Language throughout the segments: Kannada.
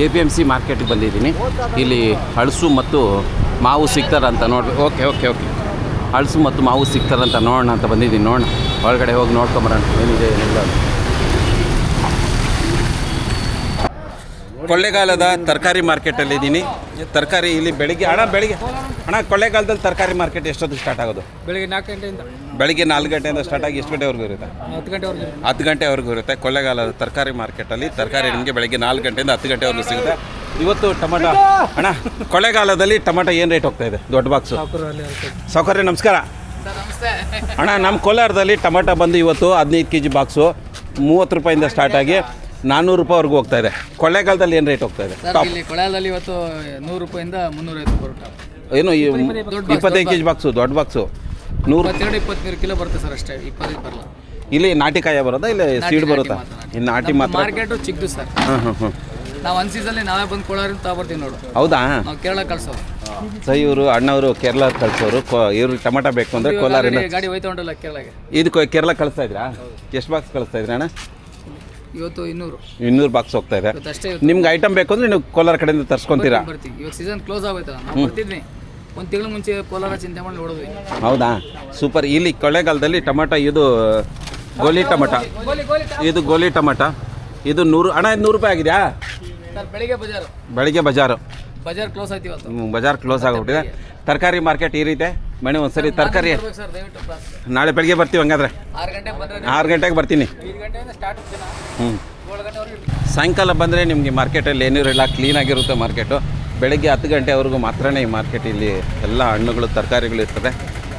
APMC ಮಾರ್ಕೆಟಿಗೆ ಬಂದಿದ್ದೀನಿ. ಇಲ್ಲಿ ಹಳಸು ಮತ್ತು ಮಾವು ಸಿಗ್ತಾರಂತ ನೋಡ್ಬೇಕು. ಓಕೆ ಹಳಸು ಮತ್ತು ಮಾವು ಸಿಗ್ತಾರಂತ ನೋಡೋಣ ಅಂತ ಬಂದಿದ್ದೀನಿ. ನೋಡೋಣ, ಒಳಗಡೆ ಹೋಗಿ ನೋಡ್ಕೊಂಬರೋಣ ಏನಿದೆ ಏನಿಲ್ಲ. ಕೊಳ್ಳೇಗಾಲದ ತರಕಾರಿ ಮಾರ್ಕೆಟಲ್ಲಿದ್ದೀನಿ. ತರಕಾರಿ ಇಲ್ಲಿ ಬೆಳಿಗ್ಗೆ ಅಣ್ಣ ಕೊಳ್ಳೇಗಾಲದಲ್ಲಿ ತರಕಾರಿ ಮಾರ್ಕೆಟ್ ಎಷ್ಟೊತ್ತಿಗೆ ಸ್ಟಾರ್ಟ್ ಆಗೋದು? ಬೆಳಿಗ್ಗೆ 4 ಗಂಟೆಯಿಂದ. ಬೆಳಿಗ್ಗೆ 4 ಗಂಟೆಯಿಂದ ಸ್ಟಾರ್ಟ್ ಆಗಿ ಎಷ್ಟು ಗಂಟೆವರೆಗೂ ಇರುತ್ತೆ? 10 ಗಂಟೆವರೆಗೂ ಇರುತ್ತೆ. ಕೊಳ್ಳೇಗಾಲದ ತರಕಾರಿ ಮಾರ್ಕೆಟಲ್ಲಿ ತರಕಾರಿ ನಿಮಗೆ ಬೆಳಿಗ್ಗೆ 4 ಗಂಟೆಯಿಂದ 10 ಗಂಟೆವರೆಗೂ ಸಿಗುತ್ತೆ. ಇವತ್ತು ಟೊಮೆಟೊ ಅಣ್ಣ, ಕೊಳ್ಳೇಗಾಲದಲ್ಲಿ ಟೊಮೆಟೊ ಏನು ರೇಟ್ ಹೋಗ್ತಾ ಇದೆ? ದೊಡ್ಡ ಬಾಕ್ಸು. ಸೌಕರ್ಯ ನಮಸ್ಕಾರ ಅಣ್ಣ. ನಮ್ಮ ಕೋಲಾರದಲ್ಲಿ ಟೊಮೆಟೊ ಬಂದು ಇವತ್ತು 15 kg ಬಾಕ್ಸು 30 ರೂಪಾಯಿಂದ ಸ್ಟಾರ್ಟ್ ಆಗಿ 400 ರೂಪಾಯಿವರೆಗೂ ಹೋಗ್ತಾ ಇದೆ. ಕೊಳ್ಳೇಗಾಲದಲ್ಲಿ ಏನು ರೇಟ್ ಹೋಗ್ತಾ ಇದೆ? ಕೊಳ್ಳೇಗಾಲದಲ್ಲಿ ಇವತ್ತು 100 ರೂಪಾಯಿಂದ 350 ಬರುತ್ತೆ. ಏನು 25 kg ಬಾಕ್ಸು, ದೊಡ್ಡ ಬಾಕ್ಸು 122-23 ಕಿಲೋ ಬರುತ್ತೆ ಸರ್, ಅಷ್ಟೇ. 25 ಬರಲ್ಲ. ಇಲ್ಲಿ ನಾಟಿಕಾಯ ಬರೋದಾ ಇಲ್ಲ ಸೀಡ್ ಬರುತ್ತಾ? ಇನ್ನು ನಾಟಿ ಮಾತ್ರ. ಮಾರ್ಕೆಟು ಚಿಕ್ಕದು ಸರ್. ನಾವು ಅನ್ಸೀಸಲ್ಲಿ ನಾವೇ ಬಂದು ಕೋಲಾರಿಂದ ತಗೊಬರ್ತೀವಿ ನೋಡು. ಹೌದಾ? ನಾವು ಕೇರಳ ಕಳ್ಸೋರು. ಸರ್ ಇವರು ಅಣ್ಣವರು ಕೇರಳ ಕಳಿಸೋರು. ಇವ್ರು ಟೊಮೆಟೊ ಬೇಕು ಅಂದರೆ ಕೋಲಾರಿಂದ ಗಾಡಿ ಹೋಯ್ತಾ ಉಂಟಲ್ಲ ಕೇರಳಗೆ. ಇದಕ್ಕೆ ಕೇರಳ ಕಳಿಸ್ತಾ ಇದ್ರಾ? ಎಷ್ಟು ಬಾಕ್ಸ್ ಕಳಿಸ್ತಾ ಇದ್ರಾ ಅಣ್ಣ? ಇವತ್ತು 200 ಬಾಕ್ಸ್ ಹೋಗ್ತಾ ಇದೆ. ನಿಮ್ಗೆ ಐಟಮ್ ಬೇಕು ಅಂದರೆ ನೀವು ಕೋಲಾರ ಕಡೆಯಿಂದ ತರ್ಸ್ಕೊಂತೀರಾ? ಬರ್ತೀವಿ. ಇವಾಗ ಸೀಸನ್ ಕ್ಲೋಸ್ ಆಗೋಯ್ತಲ್ಲ, ನಾವು ಬರ್ತಿದ್ವಿ. ಒಂದು ತಿಂಗಳು ಮುಂಚೆ ಕೋಲಾರ ಚಿಂತೆ ಮಾಡಿ ನೋಡಿದ್ವಿ. ಹೌದಾ? ಸೂಪರ್. ಇಲ್ಲಿ ಕೊಳ್ಳೇಗಾಲದಲ್ಲಿ ಟೊಮೆಟೊ ಇದು ಗೋಲಿ ಟೊಮೆಟೊ, ಇದು ಗೋಲಿ ಟೊಮೆಟೊ, ಇದು 100 ಅಣ್ಣ. ಇದು 100 ರೂಪಾಯಿ ಆಗಿದೆಯಾ? ಬೆಳಿಗ್ಗೆ ಬಜಾರು ಕ್ಲೋಸ್ ಆಯ್ತು ಇವತ್ತು. ಬಜಾರ್ ಕ್ಲೋಸ್ ಆಗಿಬಿಟ್ಟಿದೆ. ತರಕಾರಿ ಮಾರ್ಕೆಟ್ ಈ ರೀತಿ ಮನೆ ಒಂದ್ಸರಿ ತರಕಾರಿ ನಾಳೆ ಬೆಳಿಗ್ಗೆ ಬರ್ತೀವಿ. ಹಂಗಾದ್ರೆ 6 ಗಂಟೆಗೆ ಬರ್ತೀನಿ. ಸಾಯಂಕಾಲ ಬಂದರೆ ನಿಮಗೆ ಮಾರ್ಕೆಟಲ್ಲಿ ಏನಿರಲ್ಲ, ಕ್ಲೀನಾಗಿರುತ್ತೆ ಮಾರ್ಕೆಟು. ಬೆಳಗ್ಗೆ 10 ಗಂಟೆವರೆಗೂ ಮಾತ್ರನೇ ಈ ಮಾರ್ಕೆಟ್. ಇಲ್ಲಿ ಎಲ್ಲ ಹಣ್ಣುಗಳು ತರಕಾರಿಗಳು ಇರ್ತದೆ.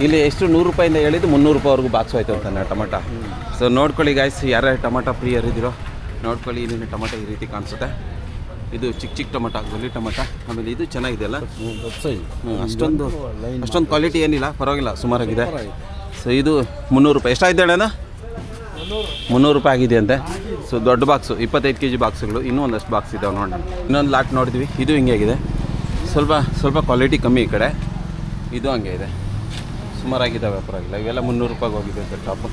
ಇಲ್ಲಿ ಎಷ್ಟು 100 ರೂಪಾಯಿಂದ ಹೇಳಿದ್ದು 300 ರೂಪಾಯಿವರೆಗೂ ಬಾಕ್ಸ್ ಹೋಯ್ತು ಅಂತಾನೆ ಟೊಮೆಟೊ. ಸೊ ನೋಡ್ಕೊಳ್ಳಿ ಗಾಯ್ಸ್, ಯಾರ್ಯಾರು ಟೊಮೆಟೊ ಪ್ರಿಯರ್ ಇದ್ದೀರೋ ನೋಡ್ಕೊಳ್ಳಿ. ಇಲ್ಲಿನ ಟೊಮೆಟೊ ಈ ರೀತಿ ಕಾಣಿಸುತ್ತೆ. ಇದು ಚಿಕ್ಕ ಟೊಮೆಟೊ, ಗೋಲಿ ಟೊಮೆಟೊ. ಆಮೇಲೆ ಇದು ಚೆನ್ನಾಗಿದೆಯಲ್ಲ, ಅಷ್ಟೊಂದು ಕ್ವಾಲಿಟಿ ಏನಿಲ್ಲ, ಪರವಾಗಿಲ್ಲ, ಸುಮಾರಾಗಿದೆ. ಸೊ ಇದು 300 ರೂಪಾಯಿ. ಎಷ್ಟಾಗಿದೆ ಅಣ್ಣ? 300 ರೂಪಾಯಿ ಆಗಿದೆ ಅಂತೆ. ಸೊ ದೊಡ್ಡ ಬಾಕ್ಸು 25 kg ಬಾಕ್ಸ್ಗಳು. ಇನ್ನೂ ಒಂದಷ್ಟು ಬಾಕ್ಸ್ ಇದ್ದಾವೆ ನೋಡೋಣ. ಇನ್ನೊಂದು ಲಾಟ್ ನೋಡಿದ್ವಿ. ಇದು ಹಿಂಗೆ ಆಗಿದೆ, ಸ್ವಲ್ಪ ಕ್ವಾಲಿಟಿ ಕಮ್ಮಿ. ಈ ಕಡೆ ಇದು ಹಂಗೆ ಇದೆ, ಸುಮಾರಾಗಿದ್ದಾವೆ, ಪರವಾಗಿಲ್ಲ. ಇವೆಲ್ಲ 300 ರೂಪಾಯಿಗೆ ಹೋಗಿದೆ ಅಂತ ಟಾಪು.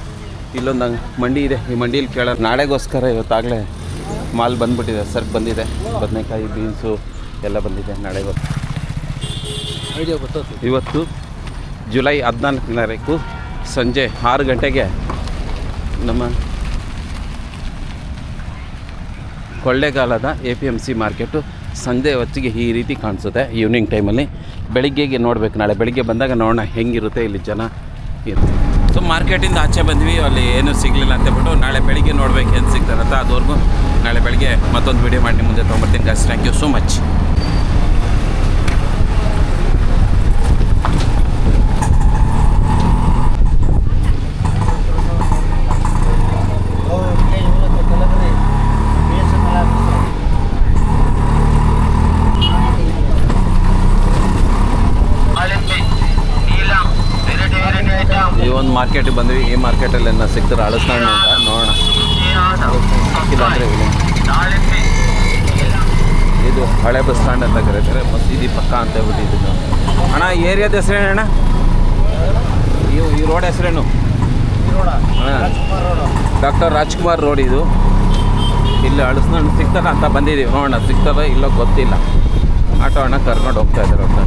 ಇಲ್ಲೊಂದು ಮಂಡಿ ಇದೆ. ಈ ಮಂಡಿಯಲ್ಲಿ ಕೇಳೋಣ ನಾಳೆಗೋಸ್ಕರ ಇವತ್ತಾಗಲೇ ಮಾಲ್ ಬಂದುಬಿಟ್ಟಿದೆ, ಸರ್ಕ್ ಬಂದಿದೆ. ಬದನೆಕಾಯಿ, ಬೀನ್ಸು ಎಲ್ಲ ಬಂದಿದೆ ನಾಳೆಗೋಸ್ಕರ. ಇವತ್ತು ಜುಲೈ 14ನೇ ತಾರೀಕು ಸಂಜೆ 6 ಗಂಟೆಗೆ ನಮ್ಮ ಕೊಳ್ಳೇಗಾಲದ APMC ಮಾರ್ಕೆಟು ಸಂಜೆ ಹೊತ್ತಿಗೆ ಈ ರೀತಿ ಕಾಣಿಸುತ್ತೆ. ಈವ್ನಿಂಗ್ ಟೈಮಲ್ಲಿ ಬೆಳಿಗ್ಗೆಗೆ ನೋಡಬೇಕು. ನಾಳೆ ಬೆಳಿಗ್ಗೆ ಬಂದಾಗ ನೋಡೋಣ ಹೆಂಗಿರುತ್ತೆ ಇಲ್ಲಿ ಜನ ಇರುತ್ತೆ. ಸೊ ಮಾರ್ಕೆಟಿಂದ ಆಚೆ ಬಂದ್ವಿ, ಅಲ್ಲಿ ಏನೂ ಸಿಗಲಿಲ್ಲ ಅಂತೇಳ್ಬಿಟ್ಟು ನಾಳೆ ಬೆಳಿಗ್ಗೆ ನೋಡ್ಬೇಕು ಏನು ಸಿಗ್ತಾರಂತ. ಅದುವರೆಗೂ ನಾಳೆ ಬೆಳಿಗ್ಗೆ ಮತ್ತೊಂದು ವಿಡಿಯೋ ಮಾಡಿ ಮುಂದೆ ತೊಗೊಂಬರ್ತೀನಿ guys. Thank you so much. ಈ ಒಂದು ಮಾರ್ಕೆಟಿಗೆ ಬಂದ್ವಿ. ಈ ಮಾರ್ಕೆಟಲ್ಲಿ ಏನೋ ಸಿಗ್ತಾರೆ ಹಳಸಣ್ಣ ಅಂತ ನೋಡೋಣ. ಸಿಕ್ಕಿಲ್ಲ ಅಂದರೆ ಇದು ಹಳೆ ಬಸ್ ಸ್ಟ್ಯಾಂಡ್ ಅಂತ ಕರೀತಾರೆ. ಮಸೀದಿ ಪಕ್ಕ ಅಂತ ಹೇಳ್ಬಿಟ್ಟಿದ್ದು. ಅಣ್ಣ ಏರಿಯಾದ ಹೆಸರೇನು ಅಣ್ಣ? ಈ ರೋಡ್ ಹೆಸರೇನು? Doctor Rajkumar road. ಇದು ಇಲ್ಲಿ ಹಳಸಣ್ಣ ಸಿಗ್ತಾರ ಅಂತ ಬಂದಿದ್ದೀವಿ. ನೋಡೋಣ ಸಿಗ್ತದ ಇಲ್ಲೋ ಗೊತ್ತಿಲ್ಲ. ಆಟೋ ಅಣ್ಣ ಕರ್ಕೊಂಡು ಹೋಗ್ತಾ ಇದ್ದಾರೆ ಅಂತ.